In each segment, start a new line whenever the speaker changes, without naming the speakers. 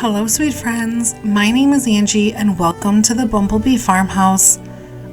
Hello, sweet friends. My name is Angie, and welcome to the Bumblebee Farmhouse,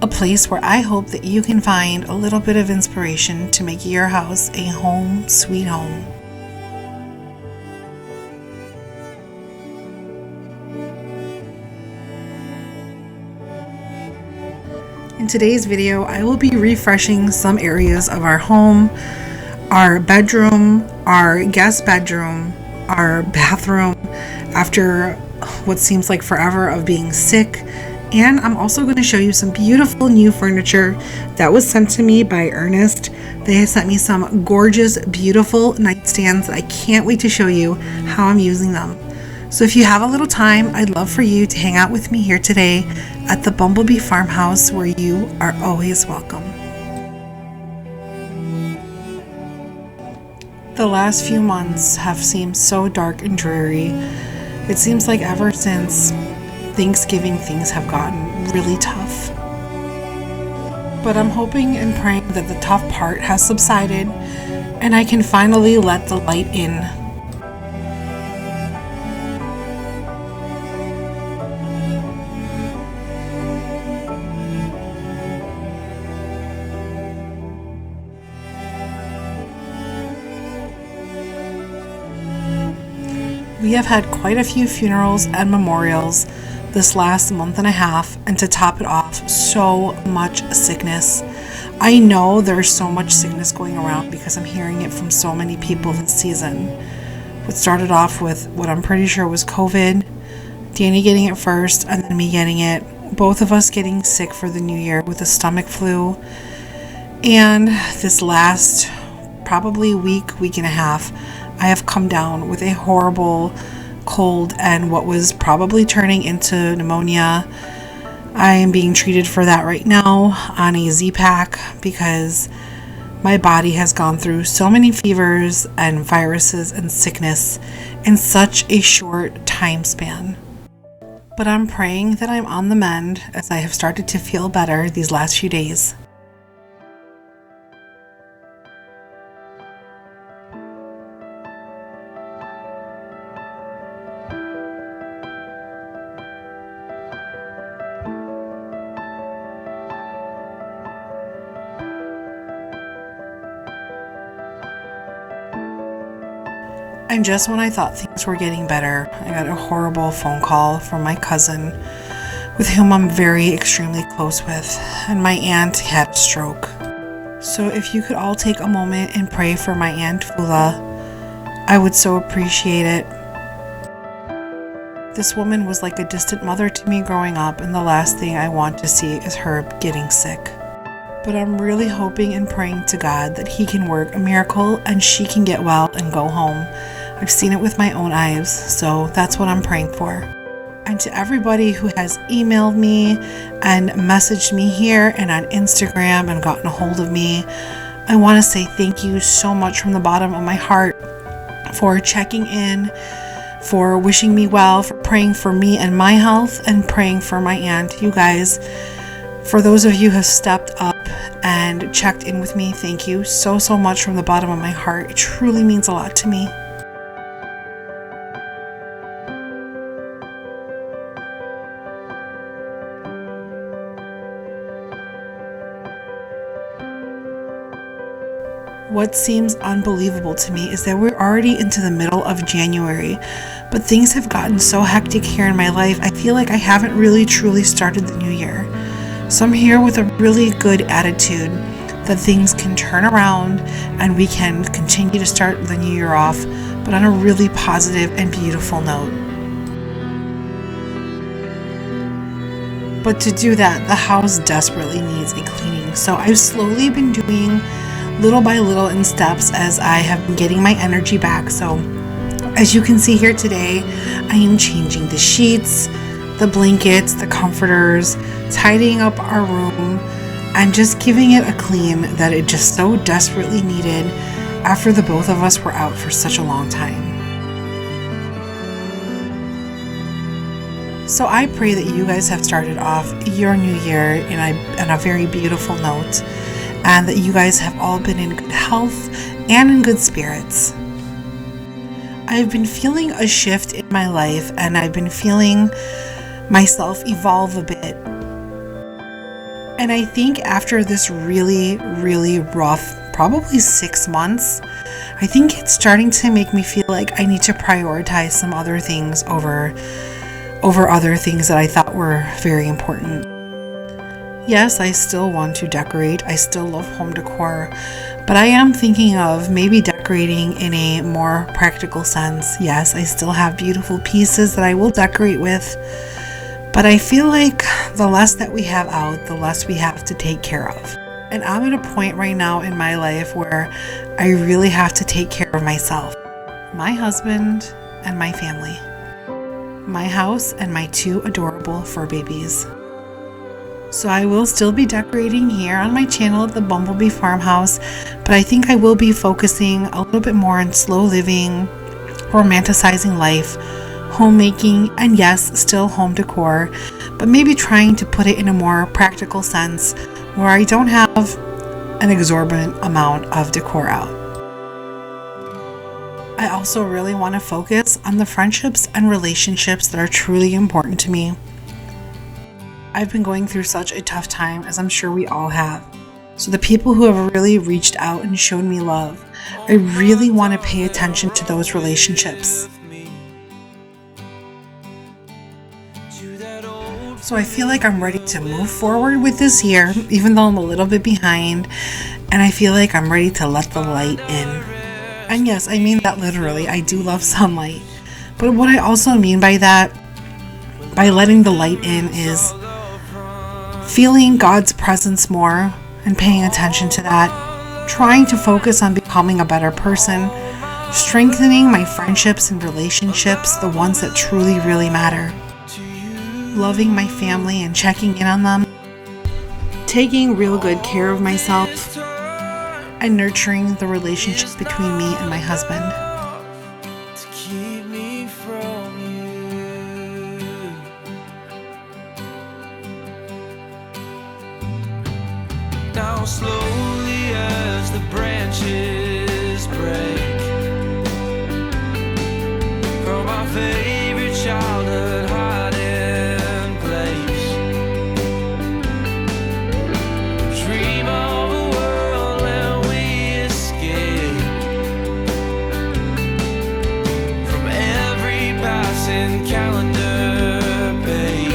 a place where I hope that you can find a little bit of inspiration to make your house a home, sweet home. In today's video, I will be refreshing some areas of our home, our bedroom, our guest bedroom, our bathroom, after what seems like forever of being sick. And I'm also going to show you some beautiful new furniture that was sent to me by Hernest. They have sent me some gorgeous, beautiful nightstands. I can't wait to show you how I'm using them. So if you have a little time, I'd love for you to hang out with me here today at the Bumblebee Farmhouse, where you are always welcome. The last few months have seemed so dark and dreary. It seems like ever since Thanksgiving, things have gotten really tough. But I'm hoping and praying that the tough part has subsided and I can finally let the light in. We have had quite a few funerals and memorials this last month and a half, and to top it off, so much sickness. I know there's so much sickness going around because I'm hearing it from so many people this season. What started off with what I'm pretty sure was COVID, Danny getting it first, and then me getting it. Both of us getting sick for the new year with a stomach flu. And this last probably week and a half, I have come down with a horrible cold and what was probably turning into pneumonia. I am being treated for that right now on a Z-Pack because my body has gone through so many fevers and viruses and sickness in such a short time span. But I'm praying that I'm on the mend as I have started to feel better these last few days. And just when I thought things were getting better, I got a horrible phone call from my cousin, with whom I'm extremely close with, and my aunt had a stroke. So if you could all take a moment and pray for my Aunt Fula, I would so appreciate it. This woman was like a distant mother to me growing up, and the last thing I want to see is her getting sick. But I'm really hoping and praying to God that He can work a miracle and she can get well and go home. I've seen it with my own eyes, so that's what I'm praying for. And to everybody who has emailed me and messaged me here and on Instagram and gotten a hold of me, I want to say thank you so much from the bottom of my heart for checking in, for wishing me well, for praying for me and my health, and praying for my aunt. You guys, for those of you who have stepped up and checked in with me, thank you so much from the bottom of my heart. It truly means a lot to me. What seems unbelievable to me is that we're already into the middle of January, but things have gotten so hectic here in my life. I feel like I haven't really truly started the new year. So I'm here with a really good attitude that things can turn around and we can continue to start the new year off, but on a really positive and beautiful note. But to do that, the house desperately needs a cleaning. So I've slowly been doing little by little in steps as I have been getting my energy back. So as you can see here today, I am changing the sheets, the blankets, the comforters, tidying up our room, and just giving it a clean that it just so desperately needed after the both of us were out for such a long time. So I pray that you guys have started off your new year in a very beautiful note, and that you guys have all been in good health and in good spirits. I've been feeling a shift in my life, and I've been feeling myself evolve a bit. And I think after this really, really rough, probably 6 months, I think it's starting to make me feel like I need to prioritize some other things over other things that I thought were very important. Yes, I still want to decorate. I still love home decor, but I am thinking of maybe decorating in a more practical sense. Yes, I still have beautiful pieces that I will decorate with, but I feel like the less that we have out, the less we have to take care of. And I'm at a point right now in my life where I really have to take care of myself, my husband, and my family, my house, and my 2 adorable fur babies. So I will still be decorating here on my channel at the Bumblebee Farmhouse, but I think I will be focusing a little bit more on slow living, romanticizing life, homemaking, and yes, still home decor, but maybe trying to put it in a more practical sense where I don't have an exorbitant amount of decor out. I also really want to focus on the friendships and relationships that are truly important to me. I've been going through such a tough time, as I'm sure we all have. So the people who have really reached out and shown me love, I really want to pay attention to those relationships. So I feel like I'm ready to move forward with this year, even though I'm a little bit behind, and I feel like I'm ready to let the light in. And yes, I mean that literally. I do love sunlight. But what I also mean by that, by letting the light in, is feeling God's presence more and paying attention to that, trying to focus on becoming a better person, strengthening my friendships and relationships, the ones that truly, really matter, loving my family and checking in on them, taking real good care of myself, and nurturing the relationship between me and my husband.
Now slowly as the branches break from our favorite childhood hiding place, dream of a world where we escape from every passing calendar page.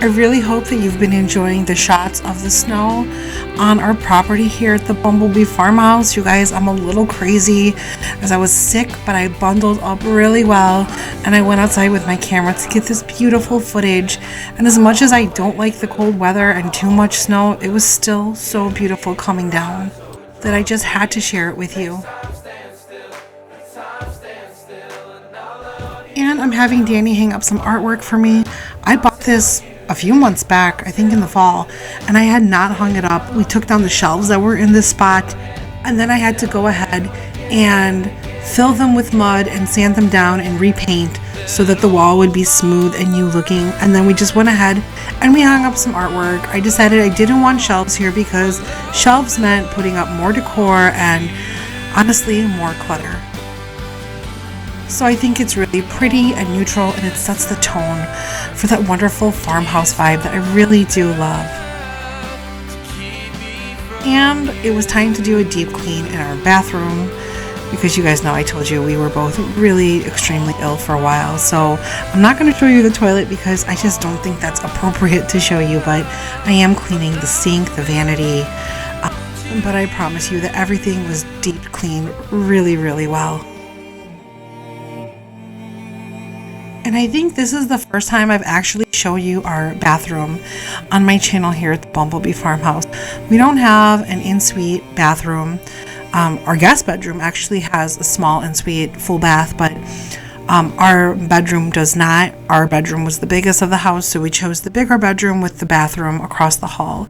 I really hope that you've been enjoying the shots of the snow on our property here at the Bumblebee Farmhouse. You guys, I'm a little crazy as I was sick, but I bundled up really well and I went outside with my camera to get this beautiful footage. And as much as I don't like the cold weather and too much snow, it was still so beautiful coming down that I just had to share it with you. And I'm having Danny hang up some artwork for me. I bought this a few months back, I think in the fall, and I had not hung it up. We took down the shelves that were in this spot, and then I had to go ahead and fill them with mud and sand them down and repaint so that the wall would be smooth and new looking. And then we just went ahead and we hung up some artwork. I decided I didn't want shelves here because shelves meant putting up more decor and honestly more clutter. So I think it's really pretty and neutral, and it sets the tone for that wonderful farmhouse vibe that I really do love. And it was time to do a deep clean in our bathroom because you guys know I told you we were both really extremely ill for a while. So I'm not going to show you the toilet because I just don't think that's appropriate to show you, but I am cleaning the sink, the vanity, but I promise you that everything was deep cleaned really, really well. And I think this is the first time I've actually shown you our bathroom on my channel here at the Bumblebee Farmhouse. We don't have an in-suite bathroom. Our guest bedroom actually has a small in-suite full bath, but our bedroom does not. Our bedroom was the biggest of the house, so we chose the bigger bedroom with the bathroom across the hall.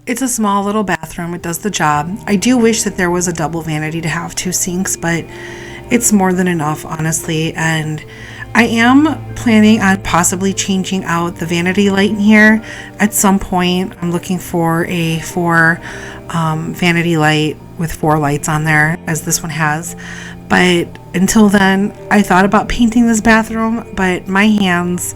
It's a small little bathroom. It does the job. I do wish that there was a double vanity to have 2 sinks, but it's more than enough, honestly. And I am planning on possibly changing out the vanity light in here at some point. I'm looking for a 4 vanity light with 4 lights on there, as this one has. But until then, I thought about painting this bathroom, but my hands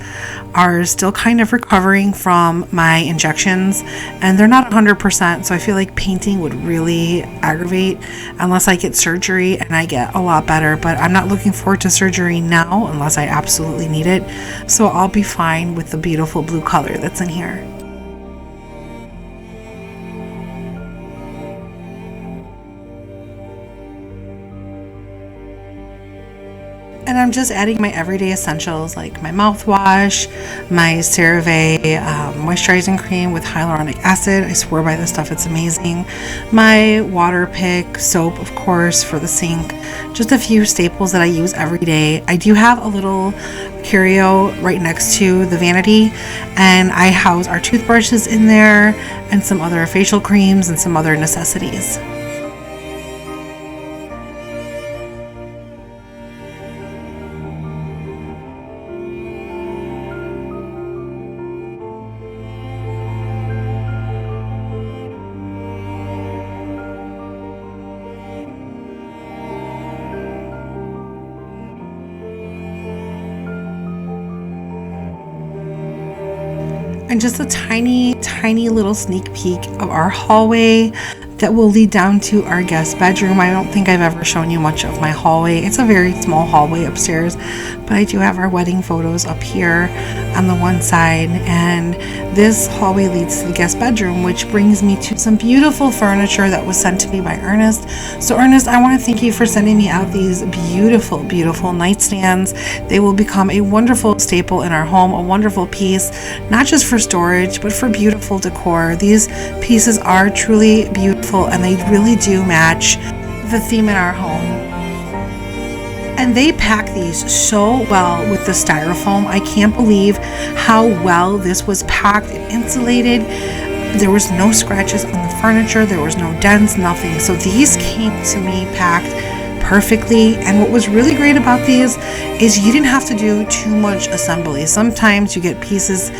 are still kind of recovering from my injections, and they're not 100%, so I feel like painting would really aggravate unless I get surgery and I get a lot better. But I'm not looking forward to surgery now unless I absolutely need it, so I'll be fine with the beautiful blue color that's in here. And I'm just adding my everyday essentials like my mouthwash, my CeraVe moisturizing cream with hyaluronic acid. I swear by this stuff, it's amazing. My water pick, soap, of course, for the sink. Just a few staples that I use every day. I do have a little curio right next to the vanity, and I house our toothbrushes in there and some other facial creams and some other necessities. And just a tiny little sneak peek of our hallway that will lead down to our guest bedroom. I don't think I've ever shown you much of my hallway. It's a very small hallway upstairs, but I do have our wedding photos up here on the one side, and this hallway leads to the guest bedroom, which brings me to some beautiful furniture that was sent to me by Hernest. So Hernest, I want to thank you for sending me out these beautiful nightstands. They will become a wonderful staple in our home, a wonderful piece, not just for storage, but for beautiful decor. These pieces are truly beautiful, and they really do match the theme in our home. And they pack these so well with the styrofoam. I can't believe how well this was packed and insulated. There was no scratches on the furniture. There was no dents, nothing. So these came to me packed perfectly. And what was really great about these is you didn't have to do too much assembly. Sometimes you get pieces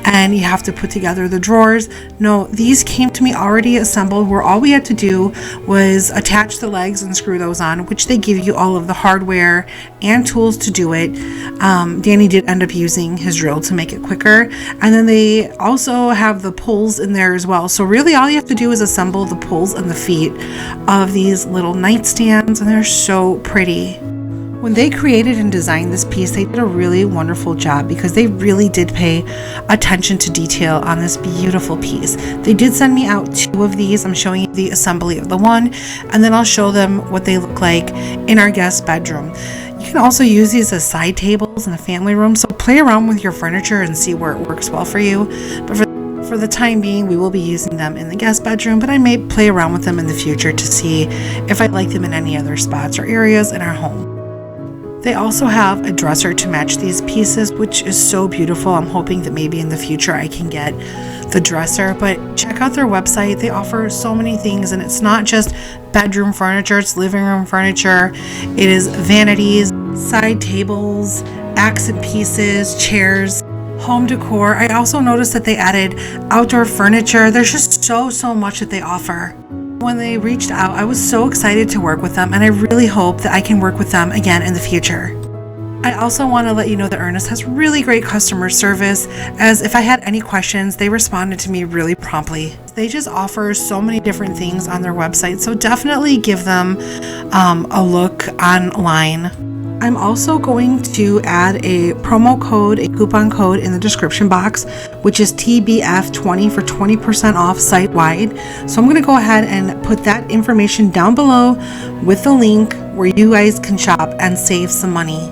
and you have to put together the drawers. No, these came to me already assembled, where all we had to do was attach the legs and screw those on, which they give you all of the hardware and tools to do it. Danny did end up using his drill to make it quicker. And then they also have the pulls in there as well. So really all you have to do is assemble the pulls and the feet of these little nightstands, and they're so pretty. When they created and designed this piece, they did a really wonderful job because they really did pay attention to detail on this beautiful piece. They did send me out 2 of these. I'm showing you the assembly of the one, and then I'll show them what they look like in our guest bedroom. You can also use these as side tables in a family room, so play around with your furniture and see where it works well for you. But for the time being, we will be using them in the guest bedroom, but I may play around with them in the future to see if I like them in any other spots or areas in our home. They also have a dresser to match these pieces, which is so beautiful. I'm hoping that maybe in the future I can get the dresser, but check out their website. They offer so many things, and it's not just bedroom furniture, it's living room furniture. It is vanities, side tables, accent pieces, chairs, home decor. I also noticed that they added outdoor furniture. There's just so much that they offer. When they reached out, I was so excited to work with them, and I really hope that I can work with them again in the future. I also want to let you know that Hernest has really great customer service, as if I had any questions, they responded to me really promptly. They just offer so many different things on their website, so definitely give them a look online. I'm also going to add a promo code, a coupon code in the description box, which is TBF20 for 20% off site-wide. So I'm going to go ahead and put that information down below with the link where you guys can shop and save some money.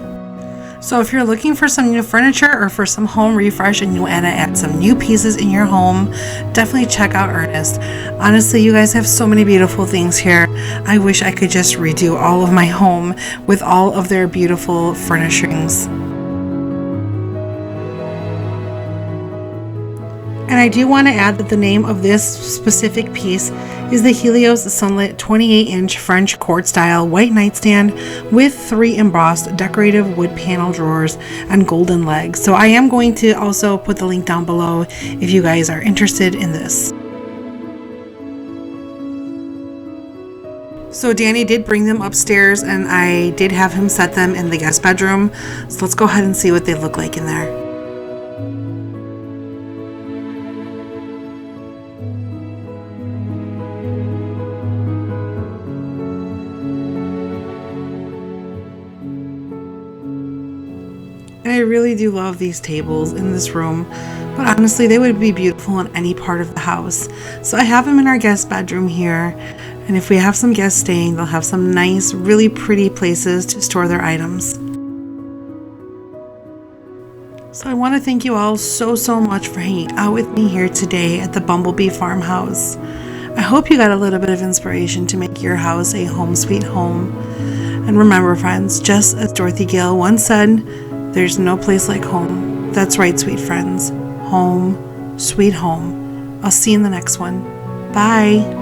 So if you're looking for some new furniture or for some home refresh and you want to add some new pieces in your home, definitely check out Hernest. Honestly, you guys have so many beautiful things here. I wish I could just redo all of my home with all of their beautiful furnishings. And I do want to add that the name of this specific piece is the Helios Sunlit 28-inch French court style white nightstand with 3 embossed decorative wood panel drawers and golden legs. So I am going to also put the link down below if you guys are interested in this. So Danny did bring them upstairs and I did have him set them in the guest bedroom. So let's go ahead and see what they look like in there. And I really do love these tables in this room, but honestly they would be beautiful in any part of the house. So I have them in our guest bedroom here, and if we have some guests staying, they'll have some nice, really pretty places to store their items. So I want to thank you all so much for hanging out with me here today at the Bumblebee Farmhouse. I hope you got a little bit of inspiration to make your house a home sweet home. And remember friends, just as Dorothy Gale once said, there's no place like home. That's right, sweet friends. Home, sweet home. I'll see you in the next one. Bye.